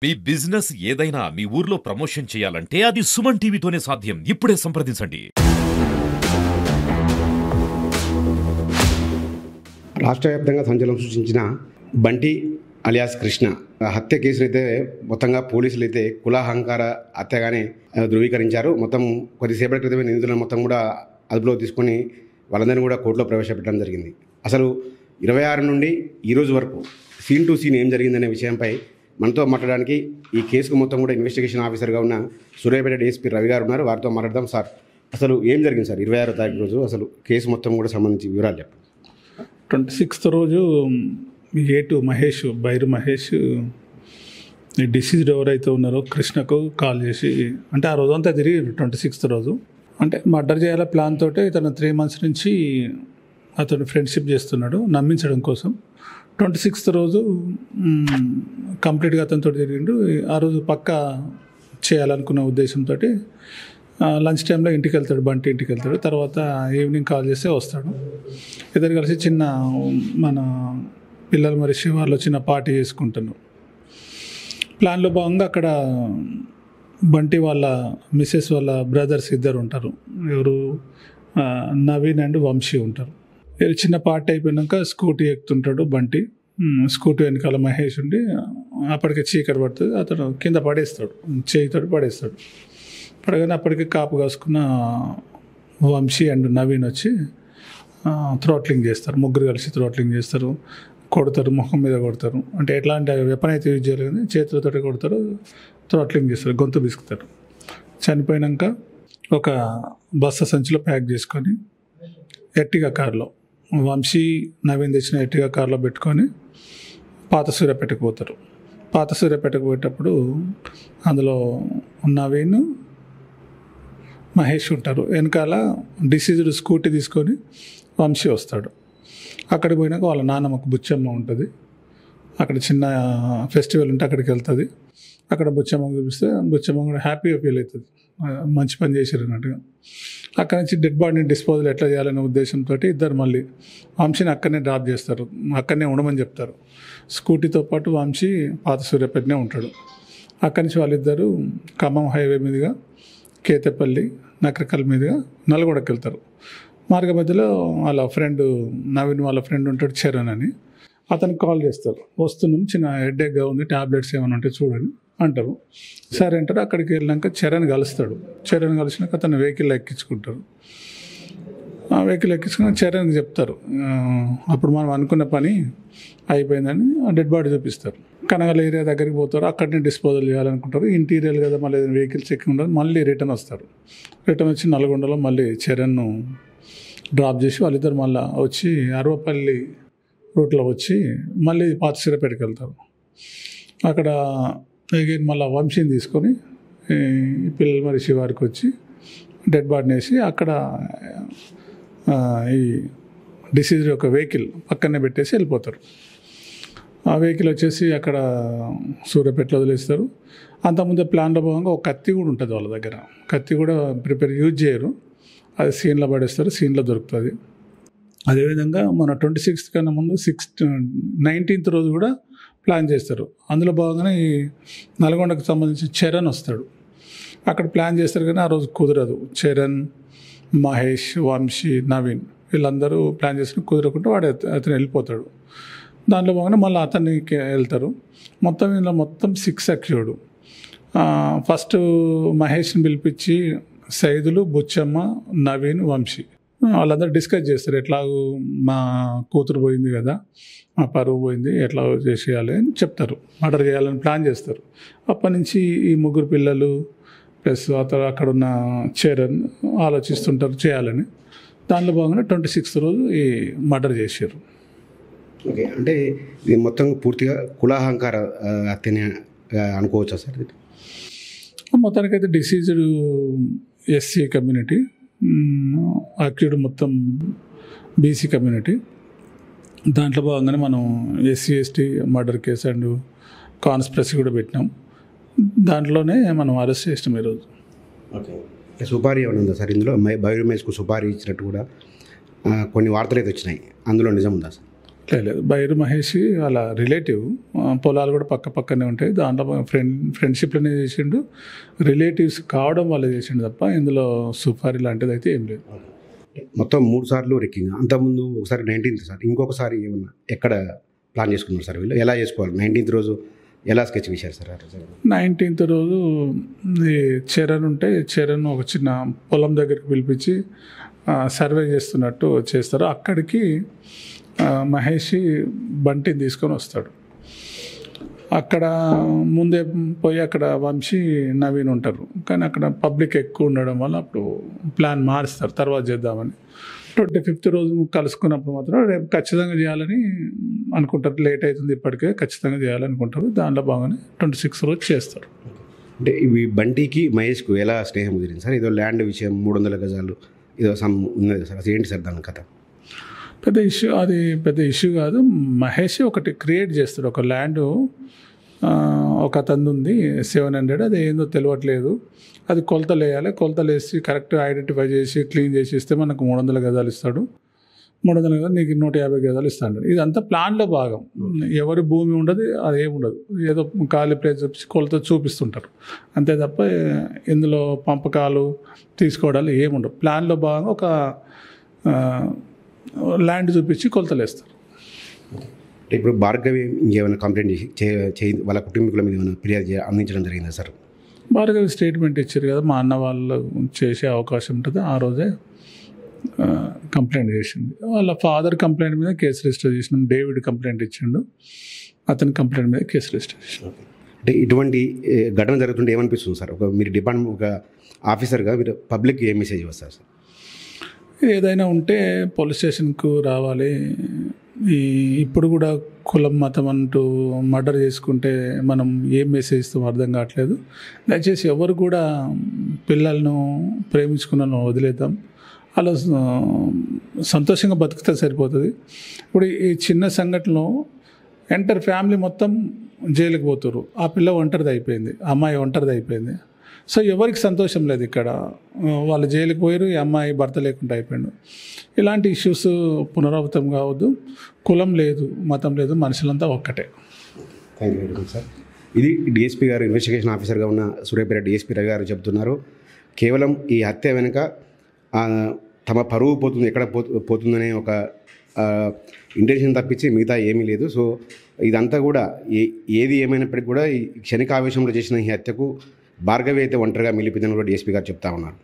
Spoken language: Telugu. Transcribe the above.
మీ బిజినెస్ ఏదైనా మీ ఊర్లో ప్రమోషన్ చేయాలంటే అది సుమన్ టీవీతోనే సాధ్యం. ఇప్పుడే సంప్రదించండి. రాష్ట్ర వ్యాప్తంగా సంచలనం సృష్టించిన బంటి అలియాస్ కృష్ణ హత్య కేసులు అయితే మొత్తంగా పోలీసులు అయితే కులాహంకార హత్యగానే ధృవీకరించారు. మొత్తం కొద్దిసేపటి క్రితమే నిందితులను మొత్తం కూడా అదుపులో తీసుకొని వాళ్ళందరినీ కూడా కోర్టులో ప్రవేశపెట్టడం జరిగింది. అసలు 26 నుండి ఈరోజు వరకు సీన్ టు సీన్ ఏం జరిగిందనే విషయంపై మనతో మాట్లాడడానికి ఈ కేసుకు మొత్తం కూడా ఇన్వెస్టిగేషన్ ఆఫీసర్గా ఉన్న సూర్యాపేట డీఎస్పీ రవి గారు ఉన్నారు. వారితో మాట్లాడదాం. సార్, అసలు ఏం జరిగింది సార్ 26వ తారీఖు రోజు? అసలు కేసు మొత్తం కూడా సంబంధించి వివరాలు చెప్పండి. 26th రోజు A2 మహేష్, బైరు మహేష్ డిసీజ్డ్ ఎవరైతే ఉన్నారో కృష్ణకు కాల్ చేసి, అంటే ఆ రోజంతా తిరిగి 26th రోజు అంటే మర్డర్ చేయాల ప్లాన్ తోటే ఇతను 3 months నుంచి అతను ఫ్రెండ్షిప్ చేస్తున్నాడు నమ్మించడం కోసం. 26th రోజు కంప్లీట్గా అతనితో తిరిగిండు. ఆ రోజు పక్కా చేయాలనుకున్న ఉద్దేశంతో లంచ్ టైంలో ఇంటికి వెళ్తాడు, బంటి ఇంటికి వెళ్తాడు. తర్వాత ఈవినింగ్ కాల్ చేస్తే వస్తాడు. ఇద్దరు కలిసి చిన్న మన పిల్లలు మరి శివార్లో చిన్న పార్టీ చేసుకుంటున్నాం. ప్లాన్లో భాగంగా అక్కడ బంటి వాళ్ళ మిస్సెస్ వాళ్ళ బ్రదర్స్ ఇద్దరు ఉంటారు. ఎవరు నవీన్ అండ్ వంశీ ఉంటారు. చిన్న పార్టీ అయిపోయినాక స్కూటీ ఎక్కుతుంటాడు బంటి. స్కూటీ వెనకాల మహేష్ ఉండి అప్పటికే చీకటి పడుతుంది. అతను కింద పడేస్తాడు, చేయితోటి పడేస్తాడు. పడగానే అప్పటికి కాపు కాసుకున్న వంశీ అండ్ నవీన్ వచ్చి థ్రోట్లింగ్ చేస్తారు. ముగ్గురు కలిసి థ్రోట్లింగ్ చేస్తారు, కొడతారు, ముఖం మీద కొడతారు. అంటే ఎట్లాంటి వెపన్ అయితే యూజ్ చేయాలి కానీ చేతులతో కొడతారు, థ్రోట్లింగ్ చేస్తారు, గొంతు బిసుకుతారు. చనిపోయినాక ఒక బస్తా సంచిలో ప్యాక్ చేసుకొని ఎర్టిగా కార్లో, వంశీ నవీన్ తెచ్చిన ఎర్టిగా కార్లో పెట్టుకొని పాత సూర్యాపేటకు పోతారు. పాత సూర్యాపేటకు పోయేటప్పుడు అందులో నవీన్ మహేష్ ఉంటారు. వెనకాల డిసీజ్డ్ స్కూటీ తీసుకొని వంశీ వస్తాడు. అక్కడికి పోయినాక వాళ్ళ నాన్నమ్మకు బుచ్చమ్మ ఉంటుంది. అక్కడ చిన్న ఫెస్టివల్ ఉంటే అక్కడికి వెళ్తుంది. అక్కడ బుచ్చమ్మకు చూపిస్తే బుచ్చమ్మ కూడా హ్యాపీగా ఫీల్ అవుతుంది, మంచి పని చేశారు అన్నట్టుగా. అక్కడి నుంచి డెడ్ బాడీని డిస్పోజల్ ఎట్లా చేయాలనే ఉద్దేశంతో ఇద్దరు మళ్ళీ వంశీని అక్కడనే డ్రాప్ చేస్తారు, అక్కడనే ఉండమని చెప్తారు. స్కూటీతో పాటు వంశీ పాత సూర్యాపేటనే ఉంటాడు. అక్కడి నుంచి వాళ్ళిద్దరూ ఖమ్మం హైవే మీదుగా కేతపల్లి నకరికల్ మీదుగా నల్గొండకి వెళ్తారు. మార్గ మధ్యలో వాళ్ళ ఫ్రెండ్ నవీన్ వాళ్ళ ఫ్రెండ్ ఉంటాడు చరణ్ అని, అతనికి కాల్ చేస్తారు. వస్తున్నాం, చిన్న హెడ్ఏక్గా ఉంది, ట్యాబ్లెట్స్ ఏమైనా ఉంటే చూడండి అంటారు. సరే అంటారు. అక్కడికి వెళ్ళాక చరణ్ కలుస్తాడు. చరణ్ కలిసినాక అతను వెహికల్ ఎక్కించుకుంటారు. ఆ వెహికల్ ఎక్కించుకుని చరణ్కి చెప్తారు అప్పుడు మనం అనుకున్న పని అయిపోయిందని. డెడ్ బాడీ చూపిస్తారు. కనగల ఏరియా దగ్గరికి పోతారు. అక్కడనే డిస్పోజల్ చేయాలనుకుంటారు. ఇంటీరియర్ కదా, మళ్ళీ వెహికల్ చెక్కింగ్ ఉండదు. మళ్ళీ రిటర్న్ వస్తారు. రిటర్న్ వచ్చి నల్గొండలో మళ్ళీ చరణ్ను డ్రాప్ చేసి వాళ్ళిద్దరు మళ్ళీ వచ్చి అరవపల్లి రూట్లో వచ్చి మళ్ళీ పాత సూర్యాపేటకి వెళ్తారు. అక్కడ అగైన్ మళ్ళీ వంశీని తీసుకొని ఈ పిల్లలు మరి శివారికి వచ్చి డెడ్ బాడీని వేసి అక్కడ ఈ డిసీజ్ యొక్క వెహికల్ పక్కనే పెట్టేసి వెళ్ళిపోతారు. ఆ వెహికల్ వచ్చేసి అక్కడ సూర్యాపేటలో వదిలేస్తారు. అంతకుముందు ప్లాన్లో భాగంగా ఒక కత్తి కూడా ఉంటుంది వాళ్ళ దగ్గర. కత్తి కూడా యూజ్ చేయరు, అది సీన్లో పడేస్తారు, సీన్లో దొరుకుతుంది. అదేవిధంగా మన 26th కన్నా ముందు 19th రోజు కూడా ప్లాన్ చేస్తారు. అందులో భాగంగానే ఈ నల్గొండకు సంబంధించి చరణ్ వస్తాడు. అక్కడ ప్లాన్ చేస్తారు కానీ ఆ రోజు కుదరదు. చరణ్, మహేష్, వంశీ, నవీన్ వీళ్ళందరూ ప్లాన్ చేసుకుని కుదరకుండా అతను వెళ్ళిపోతాడు. దాంట్లో భాగంగా మళ్ళీ అతనికి వెళ్తారు. మొత్తం 6 అక్యూర్డ్. ఫస్ట్ మహేష్ని పిలిపించి సైదులు, బుచ్చమ్మ, నవీన్, వంశీ వాళ్ళందరూ డిస్కస్ చేస్తారు. ఎట్లాగూ మా కూతురు పోయింది కదా, మా పరువు పోయింది, ఎట్లా చేసేయాలి అని చెప్తారు. మర్డర్ చేయాలని ప్లాన్ చేస్తారు. అప్పటి నుంచి ఈ ముగ్గురు పిల్లలు ప్లస్ అక్కడ ఉన్న చరణ్ ఆలోచిస్తుంటారు చేయాలని. దానిలో భాగంగా 26th రోజు ఈ మర్డర్ చేశారు. ఓకే, అంటే ఇది మొత్తం పూర్తిగా కులాహంకార హత్యని అనుకోవచ్చా సార్? మొత్తానికైతే డిసీజ్డ్ ఎస్సీ కమ్యూనిటీ, అక్యూడ్ మొత్తం బీసీ కమ్యూనిటీ. దాంట్లో భాగంగానే మనం SC ST murder case and conspiracy కూడా పెట్టినాం. దాంట్లోనే మనం అరెస్ట్ చేసినాం ఈరోజు. ఓకే, సుపారీ ఏమైనా ఉందా సార్ ఇందులో? బయోమేస్కు సుపారీ ఇచ్చినట్టు కూడా కొన్ని వార్తలు అయితే వచ్చినాయి, అందులో నిజం ఉందా సార్? లేదు బైరు మహేష్ అలా రిలేటివ్, పొలాలు కూడా పక్క పక్కనే ఉంటాయి. దాంట్లో ఫ్రెండ్షిప్లోనే చేసిండు, రిలేటివ్స్ కావడం వల్ల చేసిండు తప్ప ఇందులో సుపారీ లాంటిది అయితే ఏం లేదు. మొత్తం 3 సార్లు రెక్కింగ్, అంతకుముందు ఒకసారి 19th సార్, ఇంకొకసారి ఏమన్నా ఎక్కడ ప్లాన్ చేసుకున్నారు సార్ వీళ్ళు? ఎలా చేసుకోవాలి 19th రోజు ఎలా స్కెచ్ వేశారు సార్? 19th రోజు ఈ చరణ్ ఉంటే చరణ్ ఒక చిన్న పొలం దగ్గరికి పిలిపించి సర్వే చేస్తున్నట్టు చేస్తారు. అక్కడికి మహేష్ బంటిని తీసుకొని వస్తాడు. అక్కడ ముందే పోయి అక్కడ వంశీ నవీన్ ఉంటారు, కానీ అక్కడ పబ్లిక్ ఎక్కువ ఉండడం వల్ల అప్పుడు ప్లాన్ మారుస్తారు, తర్వాత చేద్దామని. 25th రోజు కలుసుకున్నప్పుడు మాత్రం రేపు ఖచ్చితంగా చేయాలని అనుకుంటారు. లేట్ అవుతుంది ఇప్పటికే, ఖచ్చితంగా చేయాలనుకుంటారు. దాంట్లో బాగానే 26 రోజు చేస్తారు. అంటే ఇవి బంటికి మహేష్కు ఎలా స్నేహం కుదిరింది సార్? ఏదో ల్యాండ్ విషయం 300 గజాలు ఏదో ఉన్నది సార్, అది ఏంటి సార్ దాని కథ? పెద్ద ఇష్యూ కాదు. మహేష్ ఒకటి క్రియేట్ చేస్తాడు, ఒక ల్యాండ్ ఒక అతను ఉంది 700, అది ఏందో తెలియట్లేదు, అది కొలతలు వేయాలి, కొలతలు వేసి కరెక్ట్ ఐడెంటిఫై చేసి క్లీన్ చేసి ఇస్తే మనకు 300 గజాలు ఇస్తాడు. 300 గజాలు నీకు 150 గజాలు ఇస్తాడు. ఇదంతా ప్లాన్లో భాగం. ఎవరి భూమి ఉండదు, అది ఏముండదు, ఏదో ఖాళీ ప్లేస్ చూపించి కొలత చూపిస్తుంటారు అంతే తప్ప ఇందులో పంపకాలు తీసుకోవడాలు ఏముండవు. ప్లాన్లో భాగంగా ఒక ల్యాండ్ చూపించి కొలతలు వేస్తారు. ఇప్పుడు భార్గవి ఇంకేమైనా కంప్లైంట్ చేసి వాళ్ళ కుటుంబీకుల మీద ఏమైనా ఫిర్యాదు అందించడం జరిగిందా సార్? భార్గవి స్టేట్మెంట్ ఇచ్చారు కదా, మా అన్న వాళ్ళు చేసే అవకాశం ఉంటుంది, ఆ రోజే కంప్లైంట్ చేసింది. వాళ్ళ ఫాదర్ కంప్లైంట్ మీద కేసు రిజిస్టర్ చేసినాం. డేవిడ్ కంప్లైంట్ ఇచ్చిండు, అతని కంప్లైంట్ మీద కేసు రిజిస్టర్ చేసినాం. అంటే ఇటువంటి ఘటన జరుగుతుంటే ఏమనిపిస్తుంది సార్? మీరు డిపార్ట్మెంట్ ఒక ఆఫీసర్గా మీరు పబ్లిక్ ఏ మెసేజ్ వస్తారు సార్? ఏదైనా ఉంటే పోలీస్ స్టేషన్కు రావాలి. ఇప్పుడు కూడా కులం మతం అంటూ మర్డర్ చేసుకుంటే మనం ఏం మెసేజ్ ఇస్తాం అర్థం కావట్లేదు. దయచేసి ఎవరు కూడా పిల్లలను ప్రేమించుకున్న వదిలేద్దాం, అలా సంతోషంగా బతికితే సరిపోతుంది. ఇప్పుడు ఈ చిన్న సంఘటనలో ఎంటర్ ఫ్యామిలీ మొత్తం జైలుకి పోతారు, ఆ పిల్ల ఒంటరిది అయిపోయింది, అమ్మాయి ఒంటరిది అయిపోయింది. సో ఎవరికి సంతోషం లేదు. ఇక్కడ వాళ్ళు జైలుకి పోయారు, ఈ అమ్మాయి భర్త లేకుండా అయిపోయాడు. ఇలాంటి ఇష్యూస్ పునరావృతం కావద్దు. కులం లేదు, మతం లేదు, మనుషులంతా ఒక్కటే. Thank you very much sir. ఇది డిఎస్పీ గారు, ఇన్వెస్టిగేషన్ ఆఫీసర్గా ఉన్న సూర్యాపేట డిఎస్పీ రవి గారు చెబుతున్నారు. కేవలం ఈ హత్య వెనుక తమ పరువు పోతుంది, ఎక్కడ పోతుందనే ఒక ఇంటెన్షన్ తప్పించి మిగతా ఏమీ లేదు. సో ఇదంతా కూడా ఏది ఏమైనప్పటికీ కూడా ఈ క్షణిక ఆవేశంలో చేసిన ఈ హత్యకు భార్గవి అయితే ఒంటరిగా మిలిపిందని కూడా డిఎస్పీ గారు చెప్తా ఉన్నారు.